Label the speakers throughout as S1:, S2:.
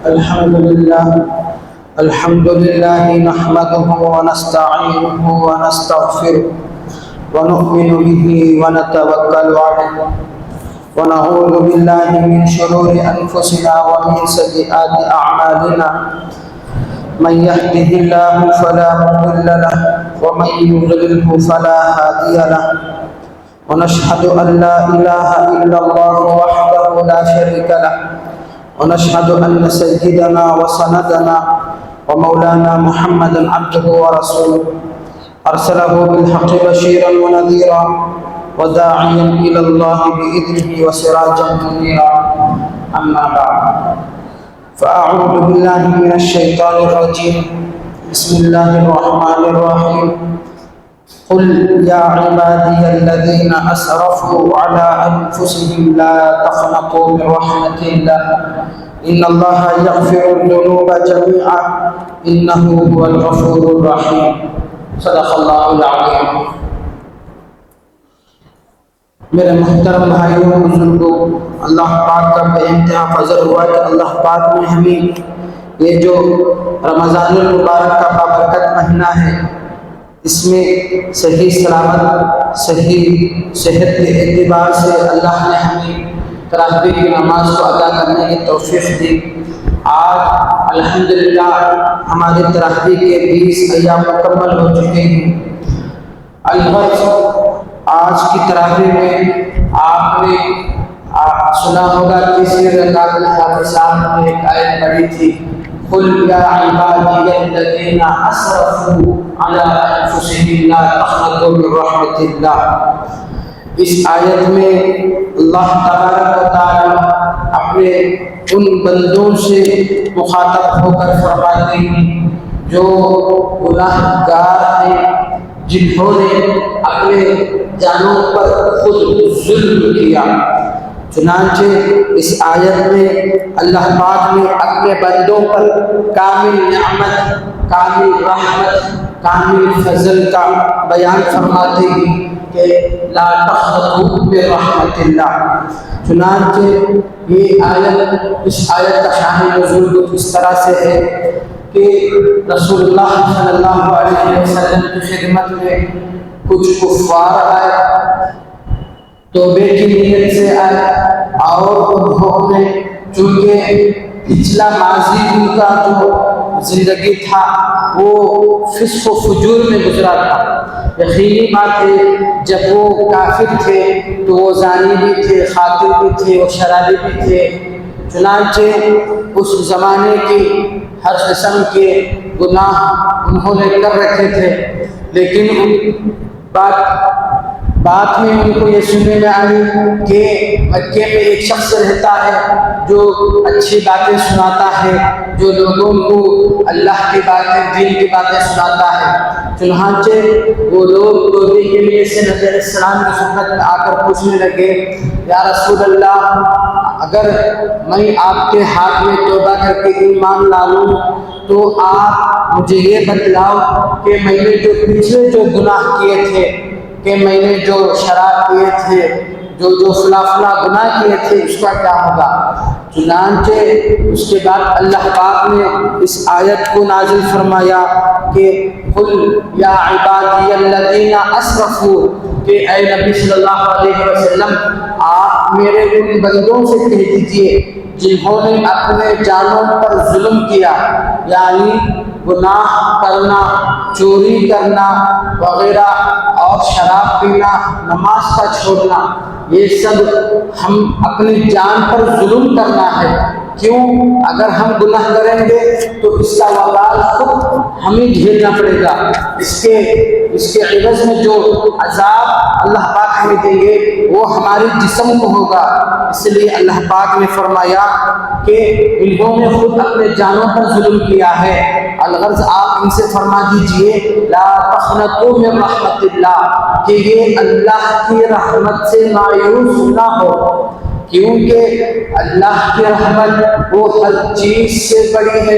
S1: الحمد لله نحمده ونستعينه ونستغفره ونؤمن به ونتوكل عليه ونعوذ بالله من شرور أنفسنا ومن سيئات أعمالنا من يهده الله فلا مضل له ومن يضلله فلا هادي له ونشهد أن لا إله إلا الله وحده لا شريك له ونشهد أن سيدنا وسندنا ومولانا محمدا عبده ورسوله أرسله بالحق بشيرا ونذيرا وداعيا إلى الله بإذنه وسراجا منيرا أما بعد فأعوذ بالله من الشيطان الرجيم بسم الله الرحمن الرحيم قل يا عبادي الذين أسرفوا على أنفسهم لا تقنطوا من رحمة الله إن الله يغفر الذنوب جميعا إنه هو الغفور الرحيم صدق الله العظيم. میرے محترم بھائیوں بزرگوں، اللہ پاک کا بے انتہا فضل ہوا کہ اللہ پاک نے ہمیں یہ جو رمضان المبارک کا بابرکت مہینہ ہے، اس میں صحیح سلامت صحیح صحت کے اعتبار سے اللہ نے ہمیں تراویح کی نماز کو ادا کرنے کی توفیق دی. آج الحمدللہ ہمارے تراویح کے 20 ایام مکمل ہو چکے ہیں. البتہ آج کی تراویح میں آپ نے سنا ہوگا تیسری رکعت میں حافظ صاحب نے ایک آیت پڑھی تھی، قل یا عبادی الذین اسرفوا علی انفسهم لا تقنطوا من رحمت اللہ. اس آیت میں اللہ تبارک و تعالی اپنے ان بندوں سے مخاطب ہو کر فرماتے ہیں جو گناہ گار ہیں، جنہوں نے اپنے جانوں پر خود ظلم کیا. چنانچہ اس آیت میں اللہ پاک نے اپنے بندوں پر کامل نعمت، کامل رحمت، کامل فضل کا بیان فرماتے ہیں کہ لا تقنطوا من رحمت اللہ. چنانچہ یہ آیت، اس آیت کا شان نزول اس طرح سے ہے کہ رسول اللہ صلی اللہ علیہ وسلم کی خدمت میں کچھ کفار آئے، توبے کی نیت سے آئے، اور انہوں نے چونکہ پچھلا ماضی ان کا جو زندگی تھا وہ فسق و فجور میں گزرا تھا. یقینی بات ہے جب وہ کافر تھے تو وہ زانی بھی تھے، قاتل بھی تھے، وہ شرابی بھی تھے. چنانچہ اس زمانے کی ہر قسم کے گناہ انہوں نے کر رکھے تھے، لیکن بعد میں ان کو یہ سننے میں آئی کہ مکے میں ایک شخص رہتا ہے جو اچھی باتیں سناتا ہے، جو لوگوں کو اللہ کی باتیں، دین کی باتیں سناتا ہے. چنانچہ وہ لوگ توبے کے لیے سے نبی علیہ السلام کی خدمت میں آ کر پوچھنے لگے، یا رسول اللہ، اگر میں آپ کے ہاتھ میں توبہ کر کے ایمان لا لوں تو آپ مجھے یہ بتلاؤ کہ میں نے جو پچھلے جو گناہ کیے تھے، کہ میں نے جو شراب کیے تھے، جو فلاں گناہ کیے تھے، اس کا کیا ہوگا؟ چنانچہ اس کے بعد اللہ پاک نے اس آیت کو نازل فرمایا کہ قل یا عبادی الذین اسرفوا، کہ اے نبی صلی اللہ علیہ وسلم آپ میرے ان بندوں سے کہہ دیجئے جنہوں نے اپنے جانوں پر ظلم کیا، یعنی گناہ کرنا، چوری کرنا وغیرہ، اور شراب پینا، نماز کا چھوڑنا، یہ سب ہم اپنی جان پر ظلم کرنا ہے. کیوں؟ اگر ہم گناہ کریں گے تو اس کا وبال خود ہمیں جھیلنا پڑے گا. اس کے عوض میں جو عذاب اللہ پاک ہمیں دیں گے وہ ہمارے جسم کو ہوگا. اس لیے اللہ پاک نے فرمایا کہ انہوں نے خود اپنے جانوں پر ظلم کیا ہے. الغرض آپ ان سے فرما دیجئے لا تقنطوا من رحمت اللہ، کہ یہ اللہ کی رحمت سے مایوس نہ ہو، کیونکہ اللہ کی رحمت وہ ہر چیز سے بڑی ہے،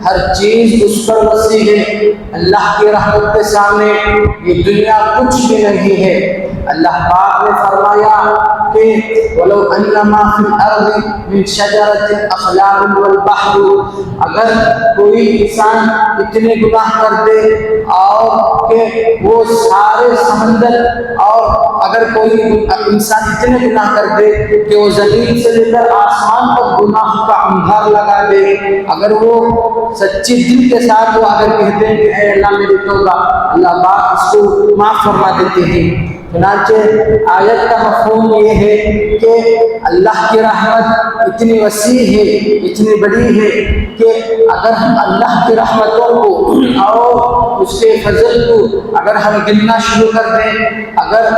S1: ہر چیز اس پر وسیع ہے. اللہ کی رحمت کے سامنے یہ دنیا کچھ بھی نہیں ہے. اللہ پاک نے فرمایا کہ وَلَوْ أَنَّ مَا فِي الْأَرْضِ مِنْ شَجَرَةٍ أَخْلَاقٌ وَالْبَحْرُ، اگر کوئی انسان اتنے گناہ کر دے اور کہ وہ سارے سمندر، اور اگر کوئی انسان اتنے گناہ کر دے کہ وہ زمین سے لے کر آسمان تک گناہ کا انبار لگا دے، اگر وہ سچی دل کے ساتھ وہ اگر کہتے ہیں کہ اے اللہ میری توبہ، اللہ پاک اس کو معاف فرما دیتے ہیں۔ چنانچہ آیت کا مفہوم یہ ہے کہ اللہ کی رحمت اتنی وسیع ہے، اتنی بڑی ہے کہ اگر ہم اللہ کی رحمتوں کو اور اس کے فضل کو اگر ہم گننا شروع کر دیں، اگر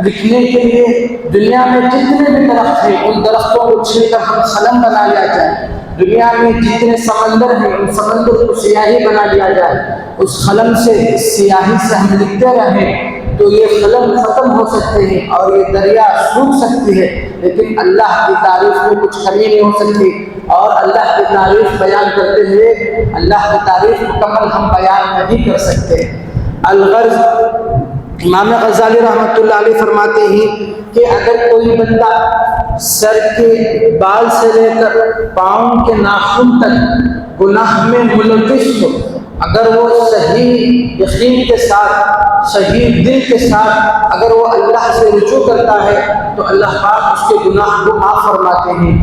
S1: لکھنے کے لیے دنیا میں جتنے بھی درخت ہیں ان درختوں کو چھیل کر ہم قلم بنا لیا جائے، دنیا میں جتنے سمندر ہیں ان سمندر کو سیاہی بنا لیا جائے، اس قلم سے، اس سیاہی سے ہم لکھتے رہیں تو یہ قلم ختم ہو سکتے ہیں اور یہ دریا سوکھ سکتی ہے، لیکن اللہ کی تعریف میں کچھ کمی نہیں ہو سکتی، اور اللہ کی تعریف بیان کرتے ہوئے اللہ کی تعریف مکمل ہم بیان نہیں کر سکتے۔ الغرض، امام غزالی رحمۃ اللہ علیہ فرماتے ہیں کہ اگر کوئی بندہ سر کے بال سے لے کر پاؤں کے ناخن تک گناہ میں ملوث ہو، اگر وہ صحیح یقین کے ساتھ، صحیح دل کے ساتھ اگر وہ اللہ سے رجوع کرتا ہے تو اللہ پاک اس کے گناہ کو معاف فرماتے ہیں۔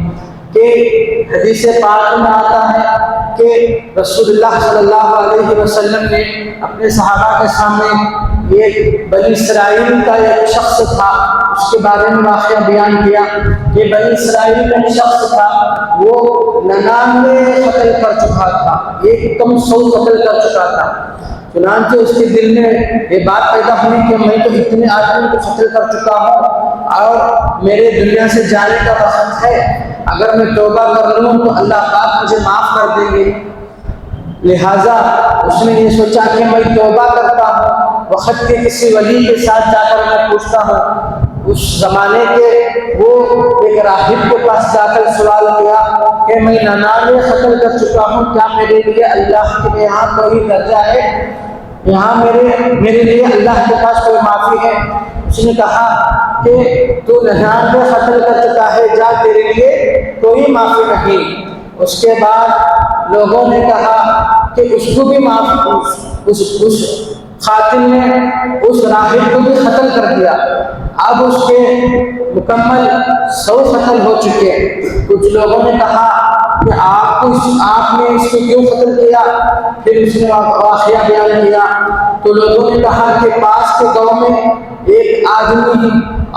S1: کہ حدیث پاک میں آتا ہے کہ رسول اللہ صلی اللہ علیہ وسلم نے اپنے صحابہ کے سامنے ایک بنی اسرائیل کا ایک شخص تھا، اس کے بارے میں واقعہ بیان کیا کہ بنی اسرائیل کا ایک شخص تھا، وہ 99 قتل کر چکا تھا، 100 قتل کر چکا تھا۔ چنانچہ اس کے دل میں یہ بات پیدا ہوئی کہ میں تو اتنے آدمی کو قتل کر چکا ہوں اور میرے دنیا سے جانے کا وقت ہے، اگر میں توبہ کر لوں تو اللہ پاک مجھے معاف کر دیں گے۔ لہٰذا اس نے یہ سوچا کہ میں توبہ کرتا ہوں، وقت کے کسی ولی کے ساتھ جا کر میں پوچھتا ہوں۔ اس زمانے کے وہ ایک راہب کے پاس جا کر سوال کیا کہ میں 99 قتل کر چکا ہوں، کیا میرے لیے اللہ کے یہاں کوئی درجہ ہے؟ یہاں میرے لیے اللہ کے پاس کوئی معافی ہے؟ اس نے کہا کہ تو 99 قتل کر چکا ہے، جا تیرے لیے کوئی معافی نہیں۔ اس کے بعد لوگوں نے کہا کہ اس کو بھی معاف، اس قاتل نے اس راہب کو بھی قتل کر دیا، اب اس کے مکمل 100 قتل ہو چکے۔ کچھ لوگوں نے کہا کہ آپ نے اس کو کیوں قتل کیا؟ پھر اس نے واقعہ بیان کیا تو لوگوں نے کہا کہ پاس کے گاؤں میں ایک آدمی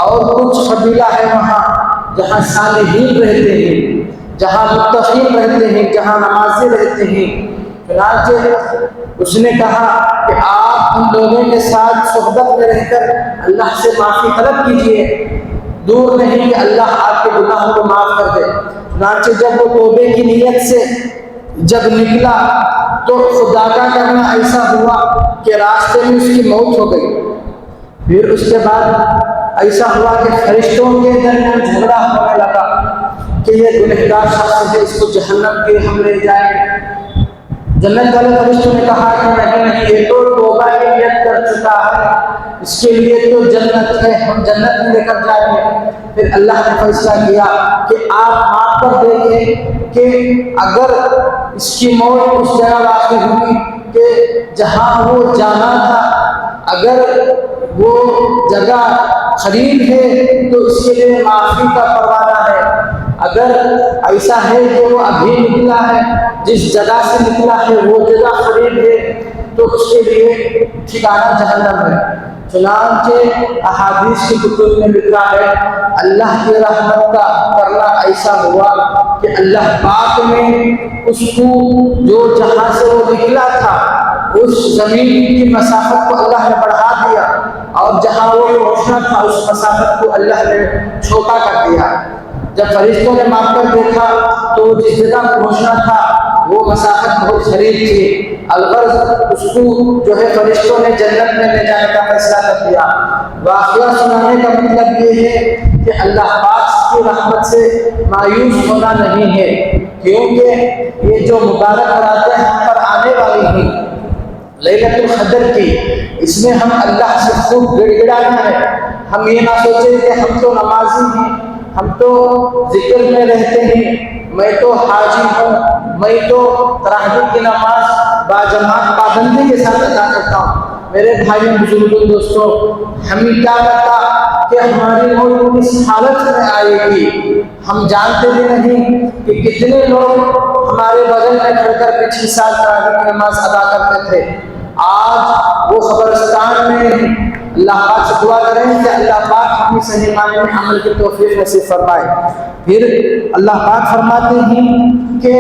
S1: اور کچھ قبیلہ ہے وہاں جہاں صالحین رہتے ہیں، جہاں متقین رہتے ہیں، جہاں نمازی رہتے ہیں۔ چنانچہ اس نے کہا کہ آپ ان لوگوں کے ساتھ صحبت میں رہ کر اللہ سے معافی طلب کیجیے، دور نہیں کہ اللہ آپ کے گناہوں کو معاف کر دے۔ چنانچہ جب وہ توبے کی نیت سے جب نکلا تو خدا کا کرنا ایسا ہوا کہ راستے میں اس کی موت ہو گئی۔ پھر اس کے بعد ایسا ہوا کہ فرشتوں کے درمیان جھگڑا ہونے لگا کہ یہ گنہگار شخص ہے، اس کو جہنم کے ہم لے جائیں گے۔ جنت والے فرشتوں نے کہا کہ نہیں، یہ تو توبہ کی نیت کر چکا ہے، اس کے لیے تو جنت ہے، ہم جنت میں لے کر جائیں گے۔ پھر اللہ نے فیصلہ کیا کہ آپ ماپ کر دیکھیں کہ اگر اس کی موت اس جگہ واقع ہوئی کہ جہاں وہ جانا تھا، اگر وہ جگہ قریب ہے تو اس کے لیے معافی کا پروانہ ہے، اگر ایسا ہے کہ وہ ابھی نکلا ہے، جس جگہ سے نکلا ہے وہ جگہ قریب ہے تو اس کے لیے ٹھکانہ جہنم ہے۔ چنانچہ احادیث کی کتب میں لکھا ہے اللہ کی رحمت کا کرنا ایسا ہوا کہ اللہ پاک نے اس کو جو جہاں سے وہ نکلا تھا اس زمین کی مسافت کو اللہ نے بڑھا دیا، اور جہاں وہ پہنچنا تھا اس مسافت کو اللہ نے چھوٹا کر دیا۔ جب فرشتوں نے ماپ کر دیکھا تو جس جگہ پہنچنا تھا وہ مسافت بہت قریب تھی، الغرض اس کو جو ہے فرشتوں نے جنت میں لے جانے کا فیصلہ کر دیا۔ واقعہ سنانے کا مطلب یہ ہے کہ اللہ پاک کی رحمت سے مایوس ہونا نہیں ہے، کیونکہ یہ جو مبارک راتیں ہم پر آنے والی ہیں لیلۃ القدر کی، اس میں ہم اللہ سے خوب گڑ گڑانا ہے۔ ہم یہ نہ سوچیں کہ ہم تو نمازی ہیں، ہم تو ذکر میں رہتے ہیں، میں تو حاجی ہوں، میں تو تراویح کی نماز باجماعت پابندی کے ساتھ ادا کرتا ہوں۔ میرے بھائیوں بزرگوں دوستوں، ہمیں کیا پتا کہ ہماری موت کس حالت میں آئے گی؟ ہم جانتے بھی نہیں کہ کتنے لوگ ہمارے بغل میں کھڑ کر پچھلے سال تراویح کی نماز ادا کرتے تھے، آج وہ قبرستان میں ہیں۔ اللہ پاک سے دعا کریں کہ اللہ پاک ہمیں صحیح معنی میں عمل کی توفیق نصیب فرمائے۔ پھر اللہ پاک فرماتے ہیں کہ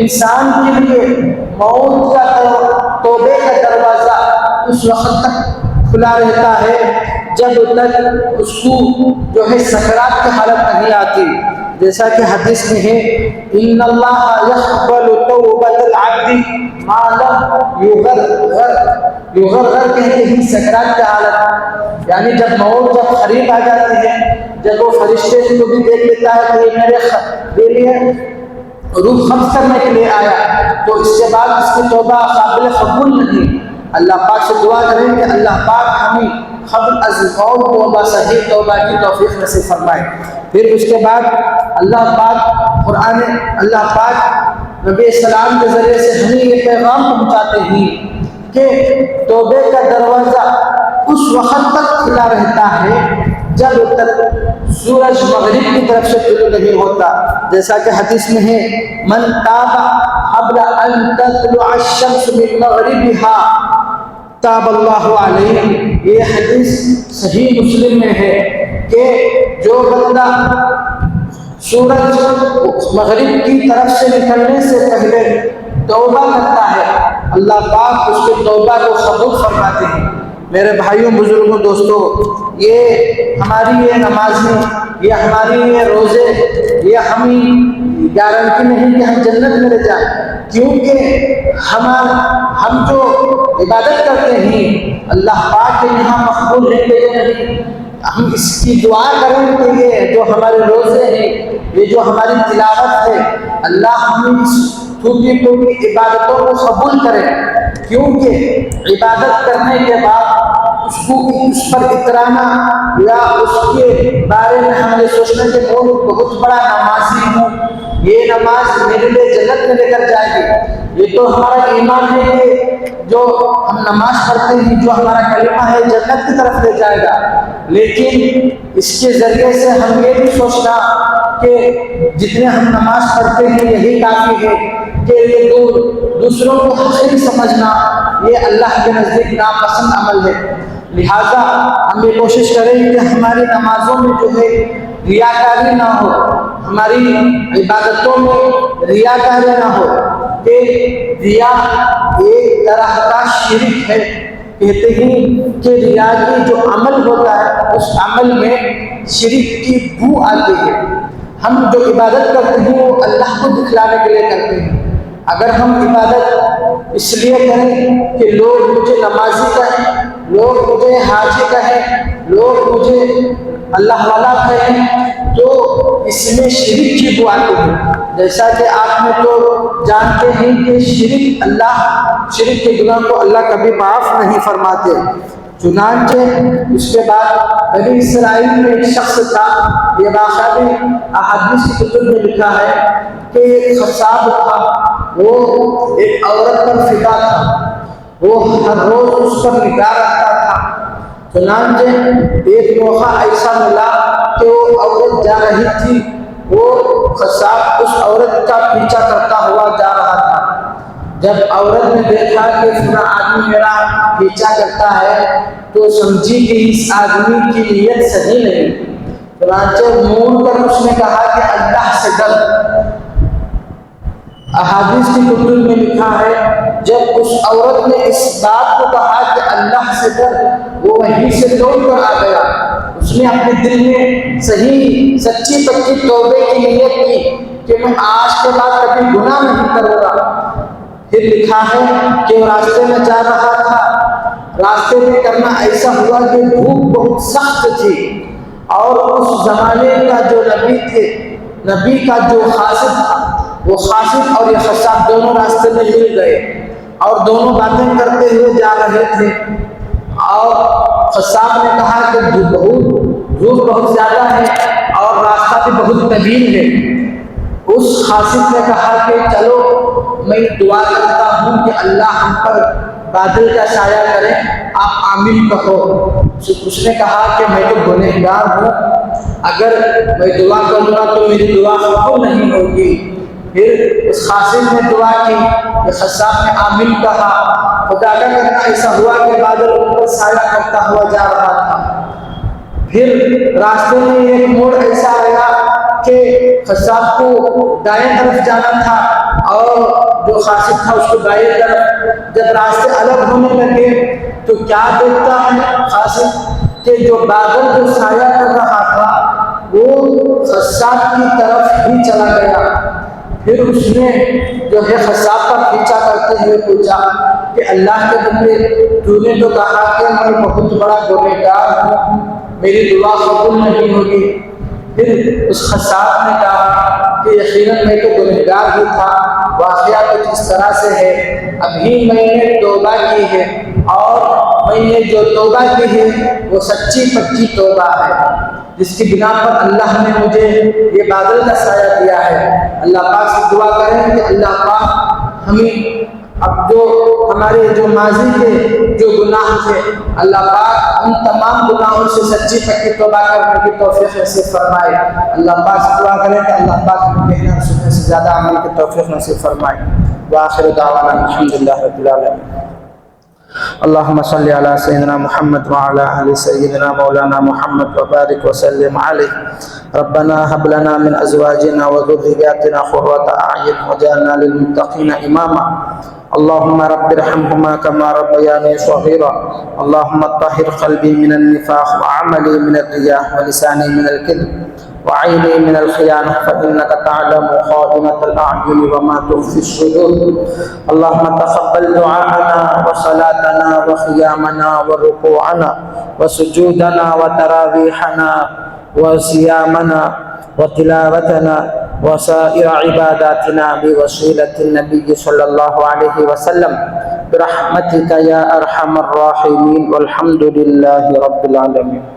S1: انسان کے لیے موت کا توبے کا دروازہ اس وقت تک کھلا رہتا ہے جب تک اس کو جو ہے سکرات کی حالت نہیں آتی، جیسا کہ حدیث میں ہے ان اللہ یقبل توبۃ العبد ما لم یغرغر کہتے ہیں سکرات کی حالت، یعنی جب موت جب قریب آ جاتی ہے، جب وہ فرشتے کو بھی دیکھ لیتا ہے کہ یہ میرے لیے روح قبض کرنے کے لیے آیا، تو اس کے بعد اس کی توبہ قابل قبول نہیں۔ اللہ پاک سے دعا کریں کہ اللہ پاک ہمیں قبل از موت توبہ صحیح توبہ کی توفیق نصیب فرمائے۔ پھر اس کے بعد اللہ پاک نبی السلام کے ذریعے سے ہمیں یہ پیغام پہنچاتے ہیں کہ توبے کا دروازہ اس وقت تک کھلا رہتا ہے جب تک سورج مغرب کی طرف سے طلوع نہیں ہوتا، جیسا کہ حدیث میں ہے من تاب قبل ان تطلع الشمس من مغربها تاب اللہ علیہ۔ یہ حدیث صحیح مسلم میں ہے کہ جو بندہ سورج مغرب کی طرف سے نکلنے سے پہلے توبہ کرتا ہے، اللہ پاک اس کے توبہ کو قبول فرماتے ہیں۔ میرے بھائیوں بزرگوں دوستوں، یہ ہماری یہ نمازیں، یہ ہماری یہ روزے، یہ ہمیں گارنٹی نہیں کہ ہم جنت میں لے جائیں، کیونکہ ہم جو عبادت کرتے ہیں اللہ پاک کے یہاں مقبول ہے کہ نہیں، ہم اس کی دعا کریں کہ یہ جو ہمارے روزے ہیں، یہ جو ہماری تلاوت ہے، اللہ ہمیں اس چھوٹی چھوٹی عبادتوں کو قبول کرے، کیونکہ عبادت کرنے کے بعد اس پر اترانا یا اس کے بارے میں ہم یہ سوچنا کہ وہ بہت بڑا نمازی ہوں، یہ نماز میرے لیے جنت میں لے کر جائے گی، یہ تو ہمارا ایمان ہے کہ جو ہم نماز پڑھتے ہیں، جو ہمارا کلمہ ہے جنت کی طرف لے جائے گا، لیکن اس کے ذریعے سے ہم یہ بھی سوچنا کہ جتنے ہم نماز پڑھتے ہیں یہی کافی ہے، کہ یہ دوسروں کو حقیر سمجھنا یہ اللہ کے نزدیک ناپسند عمل ہے۔ لہذا ہم یہ کوشش کریں کہ ہماری نمازوں میں جو ہے ریاکاری نہ ہو، ہماری عبادتوں میں ریاکاری نہ ہو، کہ ریا ایک طرح کا شرک ہے۔ کہتے ہیں کہ ریا کی جو عمل ہوتا ہے اس عمل میں شرک کی بو آتی ہے۔ ہم جو عبادت کرتے ہیں وہ اللہ کو دکھلانے کے لیے کرتے ہیں۔ اگر ہم عبادت اس لیے کریں کہ لوگ مجھے نمازی کہیں، لوگ مجھے حاجی کہیں، لوگ مجھے اللہ والا کہیں، تو اس میں شرک کی بو آتی ہے۔ جیسا کہ آپ نے تو جانتے ہیں کہ شرک کے گناہ کو اللہ کبھی معاف نہیں فرماتے۔ چنانچہ اس کے بعد بنی اسرائیل میں ایک شخص تھا، یہ واقعہ بھی احادیث کی کتب میں لکھا ہے کہ ایک خصاب تھا، وہ ایک عورت پر فدا تھا، وہ ہر روز اس پر نگاہ رکھتا تھا۔ چنانچہ ایک موقع ایسا ملا کہ وہ عورت جا رہی تھی، وہ خصاب اس عورت کا پیچھا کرتا ہوا جا رہا تھا۔ جب عورت نے دیکھا کہ فلاں آدمی میرا پیچھا کرتا ہے تو سمجھی کہ اس آدمی کی نیت صحیح نہیں، چنانچہ موڑ کر اس نے کہا کہ اللہ سے ڈر۔ احادیث کی کتب میں لکھا ہے جب اس عورت نے اس بات کو کہا کہ اللہ سے ڈر، وہ وہیں سے دوڑ کر آ گیا۔ اس نے اپنے دل میں صحیح سچی پکی توبے کی نیت کی کہ میں آج کے بعد کبھی گناہ نہیں کروں گا۔ پھر لکھا ہے کہ وہ راستے میں جا رہا تھا، راستے میں کرنا ایسا ہوا کہ دھوپ بہت سخت تھی، اور اس زمانے کا جو نبی تھے، نبی کا جو خاصب تھا، وہ خاصب اور یہ خصاب دونوں راستے میں مل گئے اور دونوں باتیں کرتے ہوئے جا رہے تھے، اور خصاب نے کہا کہ دھوپ بہت زیادہ ہے اور راستہ بھی بہت طویل ہے۔ اس خاصد نے کہا کہ چلو میں دعا کرتا ہوں کہ اللہ ہم پر بادل کا سایہ کرے، آپ آمین کہو۔ اس نے کہا کہ میں تو گنہگار ہوں، اگر میں دعا کروں گا تو میری دعا قبول نہیں ہوگی۔ پھر اس خاصد نے دعا کی کہ خصاب نے آمین کہا۔ خدا کا کرنا ایسا ہوا کہ بادل ان پر سایہ کرتا ہوا جا رہا تھا۔ پھر راستے میں ایک موڑ ایسا آیا کہ خصاب کو دائیں طرف جانا تھا اور جو خاصد تھا اس کو بائیں طرف۔ جب راستے الگ ہونے لگے تو کیا دیکھتا ہے خاصد کہ جو بادل جو سایہ کر رہا تھا وہ خصاب کی طرف ہی چلا گیا۔ پھر اس نے جو ہے خصاب پر پیچھا کرتے ہوئے پوچھا کہ اللہ کے بندے، تو نے تو کہا کہ میں بہت بڑا گنہگار ہوں، میری دعا قبول نہیں ہوگی۔ پھر اس خصاب نے کہا کہ یقیناً میں تو گنہگار ہی تھا، واقعہ کچھ اس طرح سے ہے، ابھی میں نے توبہ کی ہے اور میں نے جو توبہ کی ہے وہ سچی پکی توبہ ہے، جس کی بنا پر اللہ نے مجھے یہ بادل کا سایہ دیا ہے۔ اللہ پاک سے دعا کریں کہ اللہ پاک ہمیں اب جو ہمارے جو ماضی کے جو گناہ تھے، اللہ پاک ان تمام گناہوں سے سچی پکی توبہ کرنے کی توفیق نصیب فرمائے۔ اللہ پاک سے دعا کریں کہ اللہ پاک ہمیں کہنے اور سننے سے زیادہ عمل کی توفیق نصیب فرمائے۔ وآخر دعوانا الحمدللہ رب العالمین۔ اللهم صل على سيدنا محمد وعلى آل سيدنا مولانا محمد وبارك وسلم عليه۔ ربنا هب لنا من أزواجنا وذرياتنا قرة أعين واجعلنا للمتقين إماما۔ اللهم رب ارحمهما كما ربياني صغيرا۔ اللهم طهر قلبي من النفاق وعملي من الرياء ولساني من الكذب وعيني من الخيانة، فإنك تعلم خائنة الأعين وما تخفي الصدور۔ اللهم تقبل دعاءنا وصلاتنا وقيامنا وركوعنا وسجودنا وتراويحنا وصيامنا وتلاوتنا وسائر عباداتنا بوسيلة النبي صلى الله عليه وسلم برحمتك يا أرحم الراحمين، والحمد لله رب العالمين۔